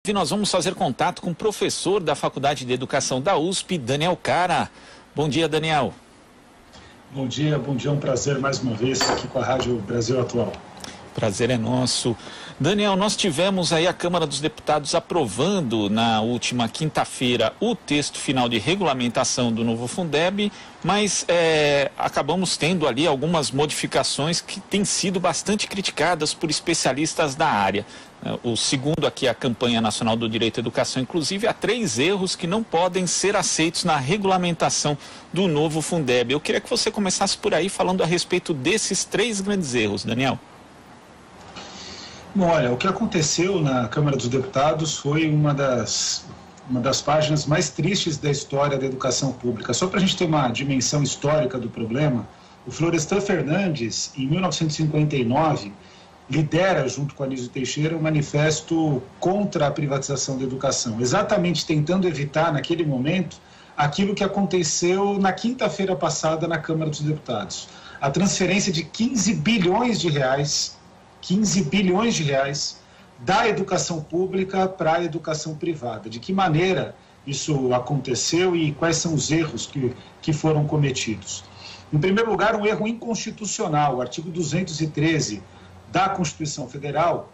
E nós vamos fazer contato com o professor da Faculdade de Educação da USP, Daniel Cara. Bom dia, Daniel. Bom dia, é um prazer mais uma vez estar aqui com a Rádio Brasil Atual. Prazer é nosso. Daniel, nós tivemos aí a Câmara dos Deputados aprovando na última quinta-feira o texto final de regulamentação do novo Fundeb, mas acabamos tendo ali algumas modificações que têm sido bastante criticadas por especialistas da área. O segundo aqui, a Campanha Nacional do Direito à Educação, inclusive, há 3 erros que não podem ser aceitos na regulamentação do novo Fundeb. Eu queria que você começasse por aí falando a respeito desses 3 grandes erros, Daniel. Bom, olha, o que aconteceu na Câmara dos Deputados foi uma das páginas mais tristes da história da educação pública. Só para a gente ter uma dimensão histórica do problema, o Florestan Fernandes, em 1959, lidera, junto com Anísio Teixeira, um manifesto contra a privatização da educação, exatamente tentando evitar, naquele momento, aquilo que aconteceu na quinta-feira passada na Câmara dos Deputados. A transferência de 15 bilhões de reais da educação pública para a educação privada. De que maneira isso aconteceu e quais são os erros que foram cometidos? Em primeiro lugar, um erro inconstitucional. O artigo 213 da Constituição Federal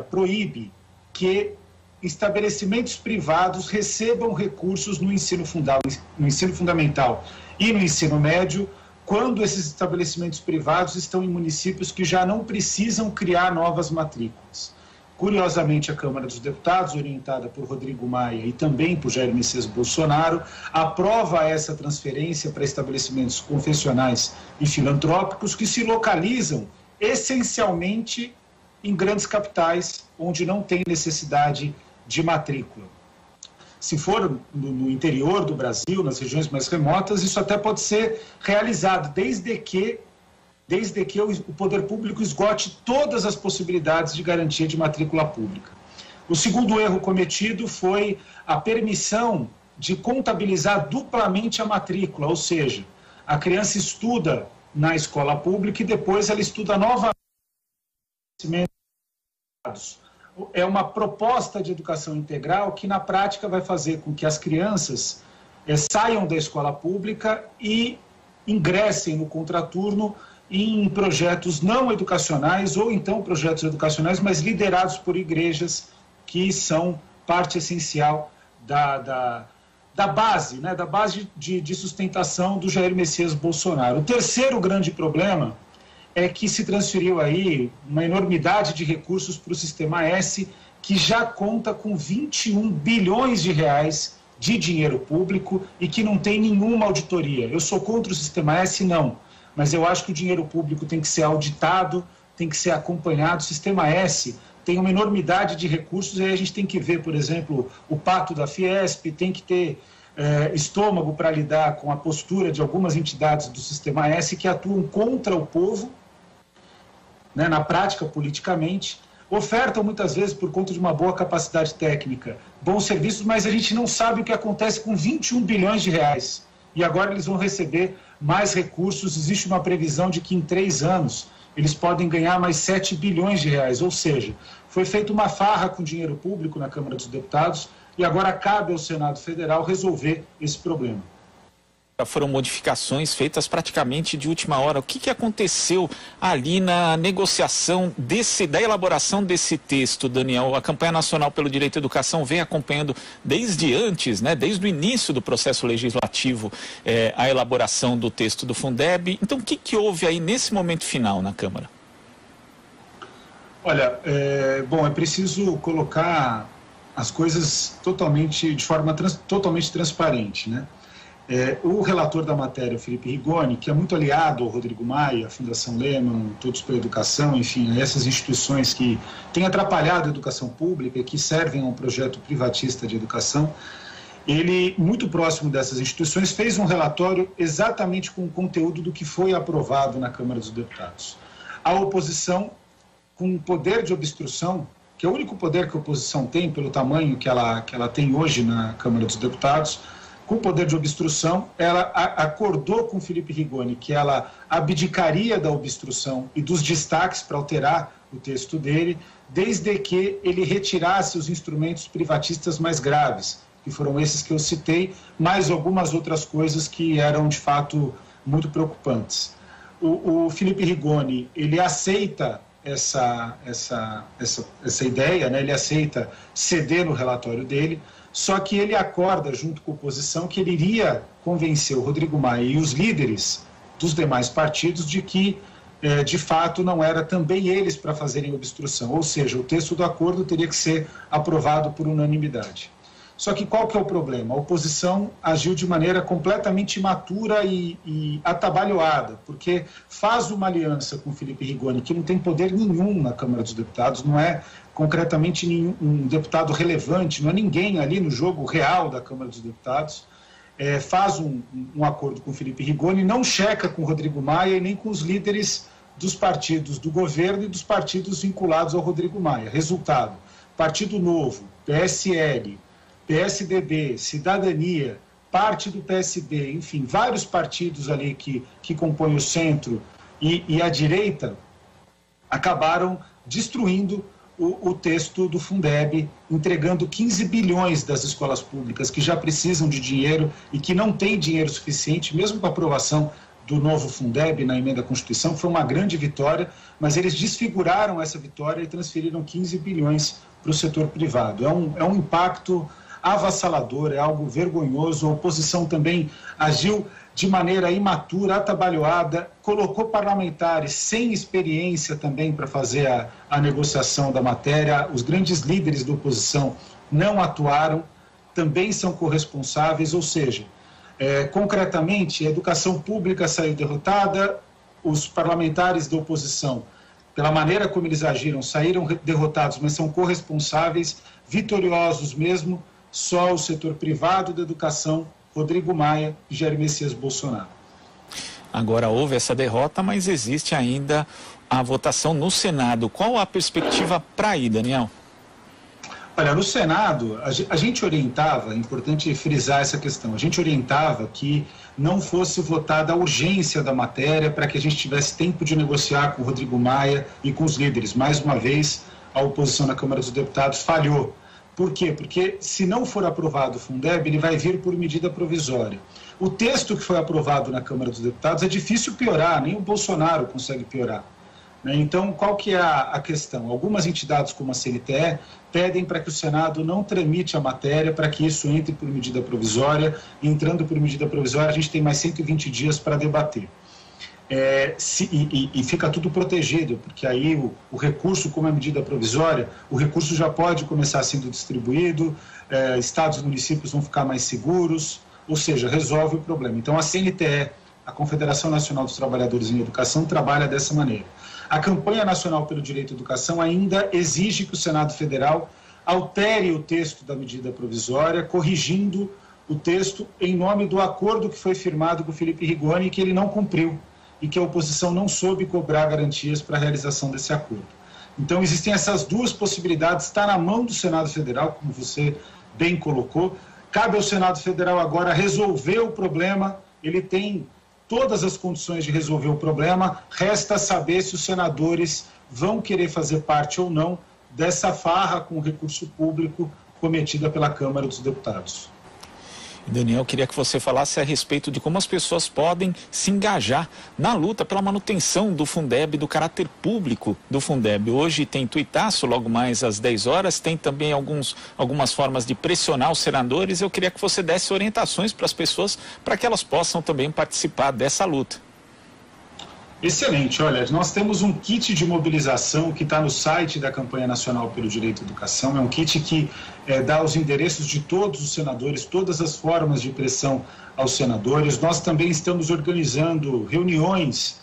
proíbe que estabelecimentos privados recebam recursos no ensino fundamental e no ensino médio, quando esses estabelecimentos privados estão em municípios que já não precisam criar novas matrículas. Curiosamente, a Câmara dos Deputados, orientada por Rodrigo Maia e também por Jair Messias Bolsonaro, aprova essa transferência para estabelecimentos confessionais e filantrópicos que se localizam essencialmente em grandes capitais, onde não tem necessidade de matrícula. Se for no interior do Brasil, nas regiões mais remotas, isso até pode ser realizado, desde que o poder público esgote todas as possibilidades de garantia de matrícula pública. O segundo erro cometido foi a permissão de contabilizar duplamente a matrícula, ou seja, a criança estuda na escola pública e depois ela estuda novamente. É uma proposta de educação integral que, na prática, vai fazer com que as crianças saiam da escola pública e ingressem no contraturno em projetos não educacionais ou, então, projetos educacionais, mas liderados por igrejas que são parte essencial da base, né, da base de sustentação do Jair Messias Bolsonaro. O terceiro grande problema é que se transferiu aí uma enormidade de recursos para o Sistema S, que já conta com 21 bilhões de reais de dinheiro público e que não tem nenhuma auditoria. Eu sou contra o Sistema S? Não, mas eu acho que o dinheiro público tem que ser auditado, tem que ser acompanhado. O Sistema S tem uma enormidade de recursos, e aí a gente tem que ver, por exemplo, o pacto da Fiesp, tem que ter estômago para lidar com a postura de algumas entidades do Sistema S que atuam contra o povo, né, na prática, politicamente, ofertam muitas vezes, por conta de uma boa capacidade técnica, bons serviços, mas a gente não sabe o que acontece com 21 bilhões de reais. E agora eles vão receber mais recursos. Existe uma previsão de que em 3 anos eles podem ganhar mais 7 bilhões de reais. Ou seja, foi feita uma farra com dinheiro público na Câmara dos Deputados e agora cabe ao Senado Federal resolver esse problema. Foram modificações feitas praticamente de última hora. O que aconteceu ali na negociação da elaboração desse texto, Daniel? A Campanha Nacional pelo Direito à Educação vem acompanhando desde antes, né, desde o início do processo legislativo, a elaboração do texto do Fundeb. Então, o que houve aí nesse momento final na Câmara? Olha, é preciso colocar as coisas de forma totalmente transparente, né? O relator da matéria, Felipe Rigoni, que é muito aliado ao Rodrigo Maia, a Fundação Lehman, Todos pela Educação, enfim, essas instituições que têm atrapalhado a educação pública e que servem a um projeto privatista de educação, ele, muito próximo dessas instituições, fez um relatório exatamente com o conteúdo do que foi aprovado na Câmara dos Deputados. A oposição, com poder de obstrução, que é o único poder que a oposição tem, pelo tamanho que ela tem hoje na Câmara dos Deputados, com poder de obstrução, ela acordou com Felipe Rigoni que ela abdicaria da obstrução e dos destaques para alterar o texto dele, desde que ele retirasse os instrumentos privatistas mais graves, que foram esses que eu citei, mais algumas outras coisas que eram, de fato, muito preocupantes. O Felipe Rigoni, ele aceita essa ideia, né? Ele aceita ceder no relatório dele, só que ele acorda, junto com a oposição, que ele iria convencer o Rodrigo Maia e os líderes dos demais partidos de que, de fato, não era também eles para fazerem obstrução, ou seja, o texto do acordo teria que ser aprovado por unanimidade. Só que qual que é o problema? A oposição agiu de maneira completamente imatura e atabalhoada, porque faz uma aliança com o Felipe Rigoni, que não tem poder nenhum na Câmara dos Deputados, não é concretamente um deputado relevante, não é ninguém ali no jogo real da Câmara dos Deputados, faz um acordo com o Felipe Rigoni, não checa com o Rodrigo Maia e nem com os líderes dos partidos do governo e dos partidos vinculados ao Rodrigo Maia. Resultado, Partido Novo, PSL, PSDB, Cidadania, parte do PSD, enfim, vários partidos ali que compõem o centro e a direita acabaram destruindo o texto do Fundeb, entregando 15 bilhões das escolas públicas que já precisam de dinheiro e que não têm dinheiro suficiente, mesmo com a aprovação do novo Fundeb na emenda à Constituição, foi uma grande vitória, mas eles desfiguraram essa vitória e transferiram 15 bilhões para o setor privado. É um impacto avassalador, é algo vergonhoso. A oposição também agiu de maneira imatura, atabalhoada, colocou parlamentares sem experiência também para fazer a negociação da matéria. Os grandes líderes da oposição não atuaram, também são corresponsáveis, ou seja, concretamente, a educação pública saiu derrotada, os parlamentares da oposição, pela maneira como eles agiram, saíram derrotados, mas são corresponsáveis, vitoriosos mesmo, só o setor privado da educação, Rodrigo Maia e Jair Messias Bolsonaro. Agora houve essa derrota, mas existe ainda a votação no Senado. Qual a perspectiva para aí, Daniel? Olha, no Senado, a gente orientava, é importante frisar essa questão, a gente orientava que não fosse votada a urgência da matéria para que a gente tivesse tempo de negociar com o Rodrigo Maia e com os líderes. Mais uma vez, a oposição na Câmara dos Deputados falhou. Por quê? Porque se não for aprovado o Fundeb, ele vai vir por medida provisória. O texto que foi aprovado na Câmara dos Deputados é difícil piorar, nem o Bolsonaro consegue piorar. Então, qual que é a questão? Algumas entidades, como a CNTE, pedem para que o Senado não tramite a matéria, para que isso entre por medida provisória. Entrando por medida provisória, a gente tem mais 120 dias para debater. E fica tudo protegido, porque aí o recurso, como é medida provisória, o recurso já pode começar sendo distribuído, estados e municípios vão ficar mais seguros, ou seja, resolve o problema. Então, a CNTE, a Confederação Nacional dos Trabalhadores em Educação, trabalha dessa maneira. A Campanha Nacional pelo Direito à Educação ainda exige que o Senado Federal altere o texto da medida provisória, corrigindo o texto em nome do acordo que foi firmado com o Felipe Rigoni, que ele não cumpriu e que a oposição não soube cobrar garantias para a realização desse acordo. Então, existem essas duas possibilidades, está na mão do Senado Federal, como você bem colocou. Cabe ao Senado Federal agora resolver o problema, ele tem todas as condições de resolver o problema, resta saber se os senadores vão querer fazer parte ou não dessa farra com o recurso público cometida pela Câmara dos Deputados. Daniel, queria que você falasse a respeito de como as pessoas podem se engajar na luta pela manutenção do Fundeb, do caráter público do Fundeb. Hoje tem tuitaço, logo mais às 10 horas, tem também algumas formas de pressionar os senadores. Eu queria que você desse orientações para as pessoas, para que elas possam também participar dessa luta. Excelente. Olha, nós temos um kit de mobilização que está no site da Campanha Nacional pelo Direito à Educação. É um kit que dá os endereços de todos os senadores, todas as formas de pressão aos senadores. Nós também estamos organizando reuniões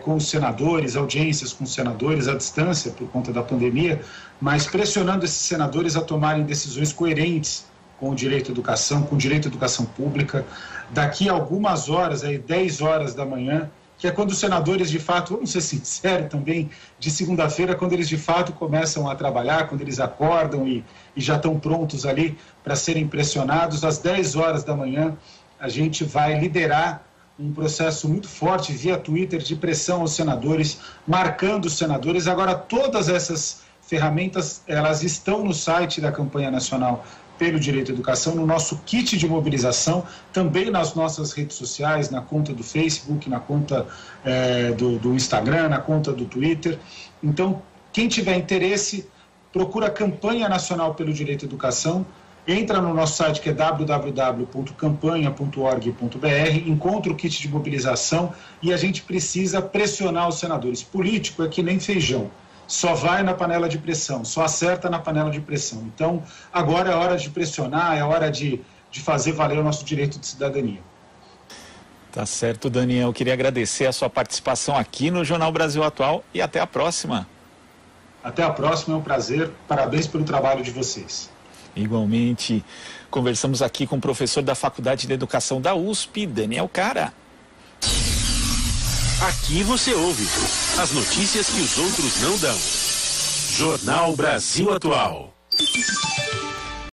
com os senadores, audiências com os senadores à distância por conta da pandemia, mas pressionando esses senadores a tomarem decisões coerentes com o direito à educação, com o direito à educação pública. Daqui a algumas horas, aí 10 horas da manhã, que é quando os senadores, de fato, vamos ser sinceros também, de segunda-feira, quando eles de fato começam a trabalhar, quando eles acordam e já estão prontos ali para serem pressionados, às 10 horas da manhã, a gente vai liderar um processo muito forte via Twitter de pressão aos senadores, marcando os senadores. Agora, todas essas ferramentas, elas estão no site da Campanha Nacional pelo Direito à Educação, no nosso kit de mobilização, também nas nossas redes sociais, na conta do Facebook, na conta do Instagram, na conta do Twitter. Então, quem tiver interesse, procura a Campanha Nacional pelo Direito à Educação, entra no nosso site que é www.campanha.org.br, encontra o kit de mobilização e a gente precisa pressionar os senadores. Político é que nem feijão. Só vai na panela de pressão, só acerta na panela de pressão. Então, agora é hora de pressionar, é hora de fazer valer o nosso direito de cidadania. Tá certo, Daniel. Queria agradecer a sua participação aqui no Jornal Brasil Atual e até a próxima. Até a próxima, é um prazer. Parabéns pelo trabalho de vocês. Igualmente, conversamos aqui com o professor da Faculdade de Educação da USP, Daniel Cara. Aqui você ouve as notícias que os outros não dão. Jornal Brasil Atual.